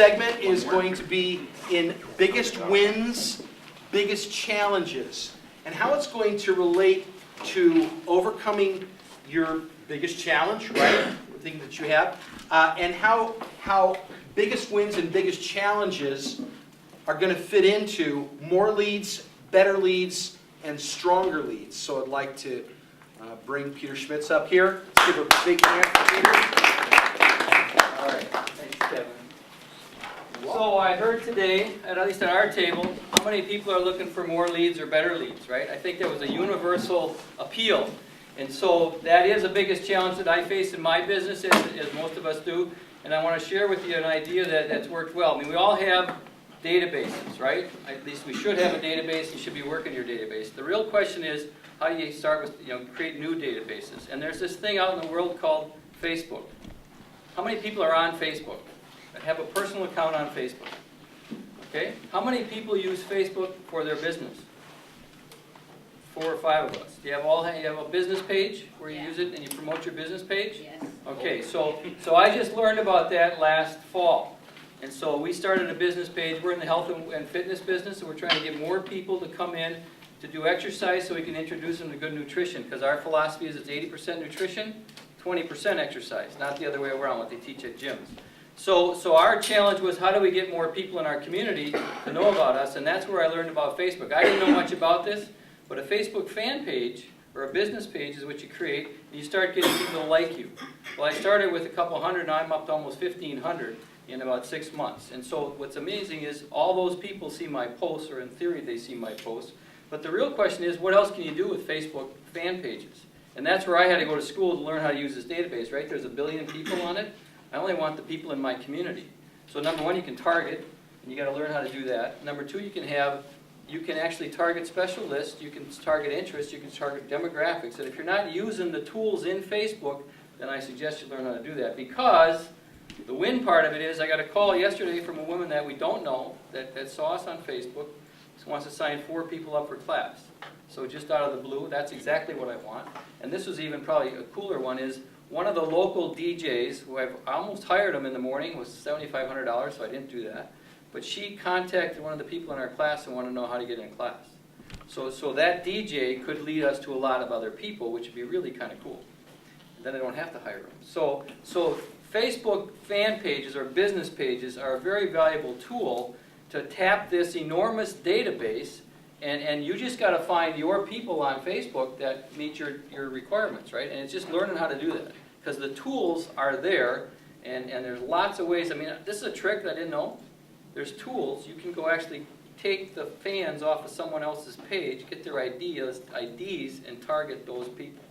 segment is going to be in biggest wins, biggest challenges, and how it's going to relate to overcoming your biggest challenge, right? The thing that you have, and how biggest wins and biggest challenges are going to fit into more leads, better leads, and stronger leads. So I'd like to bring Peter Schmitz up here. Let's give a big hand for Peter. All right, thanks, Kevin. So I heard today, at least at our table, how many people are looking for more leads or better leads, right? I think that was a universal appeal. And so that is the biggest challenge that I face in my business, as most of us do. And I want to share with you an idea that's worked well. I mean, we all have databases, right? At least we should have a database. You should be working your database. The real question is, how do you start with, create new databases? And there's this thing out in the world called Facebook. How many people are on Facebook that have a personal account on Facebook? Okay? How many people use Facebook for their business? 4 or 5 of us. Do you have a business page where you use it and you promote your business page? Yes. Okay, so I just learned about that last fall. And so we started a business page. We're in the health and fitness business, and we're trying to get more people to come in to do exercise so we can introduce them to good nutrition. Because our philosophy is it's 80% nutrition, 20% exercise, not the other way around, what they teach at gyms. So our challenge was, how do we get more people in our community to know about us? And that's where I learned about Facebook. I didn't know much about this, but a Facebook fan page or a business page is what you create, and you start getting people to like you. Well, I started with a couple hundred, now I'm up to almost 1,500 in about 6 months. And so what's amazing is all those people see my posts, or in theory they see my posts. But the real question is, what else can you do with Facebook fan pages? And that's where I had to go to school to learn how to use this database, right? There's 1 billion people on it. I only want the people in my community. So number one, you can target, and you got to learn how to do that. Number two, you can actually target special lists, you can target interests, you can target demographics. And if you're not using the tools in Facebook, then I suggest you learn how to do that. Because the win part of it is, I got a call yesterday from a woman that we don't know, that saw us on Facebook, wants to sign 4 people up for class. So just out of the blue, that's exactly what I want. And this was even probably a cooler one, is one of the local DJs, who I almost hired him in the morning, was $7,500, so I didn't do that. But she contacted one of the people in our class and wanted to know how to get in class. So that DJ could lead us to a lot of other people, which would be really kind of cool. Then I don't have to hire them. So Facebook fan pages or business pages are a very valuable tool to tap this enormous database, and you just got to find your people on Facebook that meet your requirements, right? And it's just learning how to do that, because the tools are there, and there's lots of ways. I mean, this is a trick that I didn't know. There's tools. You can go actually take the fans off of someone else's page, get their IDs, and target those people.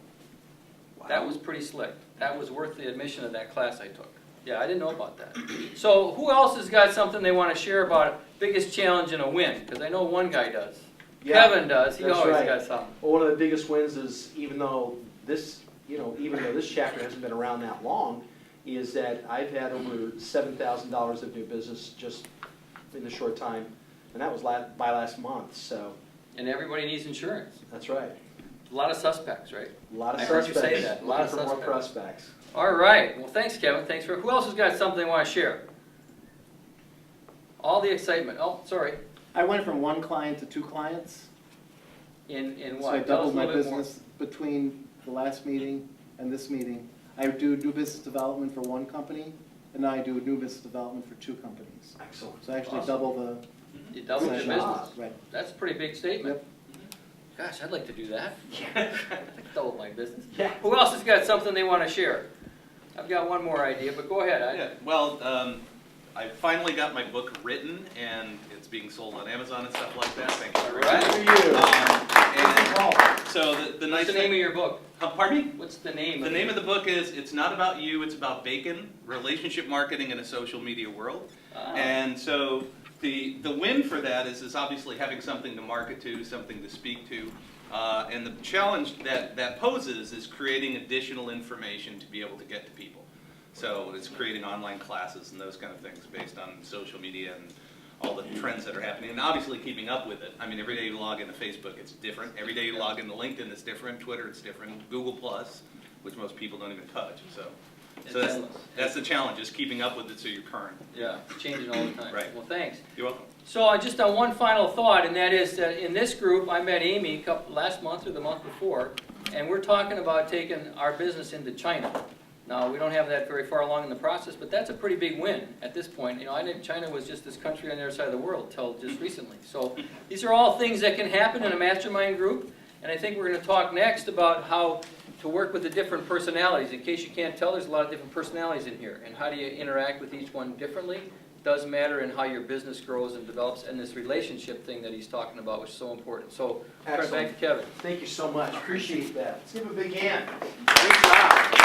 Wow. That was pretty slick. That was worth the admission of that class I took. Yeah, I didn't know about that. So who else has got something they want to share about biggest challenge and a win? Because I know one guy does. Yeah, Kevin does. He always got something. Well, one of the biggest wins is, even though this chapter hasn't been around that long, is that I've had over $7,000 of new business just in a short time, and that was by last month. So. And everybody needs insurance. That's right. A lot of suspects, right? A lot of suspects. suspects. I heard you say that. A lot of suspects. more prospects. All right. Well, thanks, Kevin. Thanks for. Who else has got something they want to share? All the excitement. Oh, sorry. I went from 1 client to 2 clients. In what? So I doubled my business between the last meeting and this meeting. I do new business development for 1 company, and now I do new business development for 2 companies. Excellent. So I actually Awesome. double the. You doubled your business. Right. That's a pretty big statement. Yep. Gosh, I'd like to do that. I'd like to double my business. Yeah. Who else has got something they want to share? I've got one more idea, but go ahead. Yeah, well, I finally got my book written, and it's being sold on Amazon and stuff like that. Thank you. All right. So the nice What's the name of your book? Pardon me? What's the name? The name of the book is "It's Not About You, It's About Bacon: Relationship Marketing in a Social Media World." And so the win for that is obviously having something to market to, something to speak to. And the challenge that poses is creating additional information to be able to get to people. So it's creating online classes and those kind of things based on social media and all the trends that are happening, and obviously keeping up with it. I mean, every day you log into Facebook, it's different. Every day you log into LinkedIn, it's different. Twitter, it's different. Google+, which most people don't even touch. So It's So that's, endless. that's the challenge, is keeping up with it so you're current. Yeah, changing all the time. Right. Well, thanks. You're welcome. So I just on one final thought, and that is that in this group, I met Amy last month or the month before, and we're talking about taking our business into China. Now, we don't have that very far along in the process, but that's a pretty big win at this point. You know, I didn't, China was just this country on the other side of the world till just recently. So these are all things that can happen in a mastermind group, and I think we're going to talk next about how to work with the different personalities. In case you can't tell, there's a lot of different personalities in here, and how do you interact with each one differently? Does matter in how your business grows and develops, and this relationship thing that he's talking about, which is so important. So, turn it back to Kevin. Thank you so much. Appreciate that. Let's give him a big hand. Great job.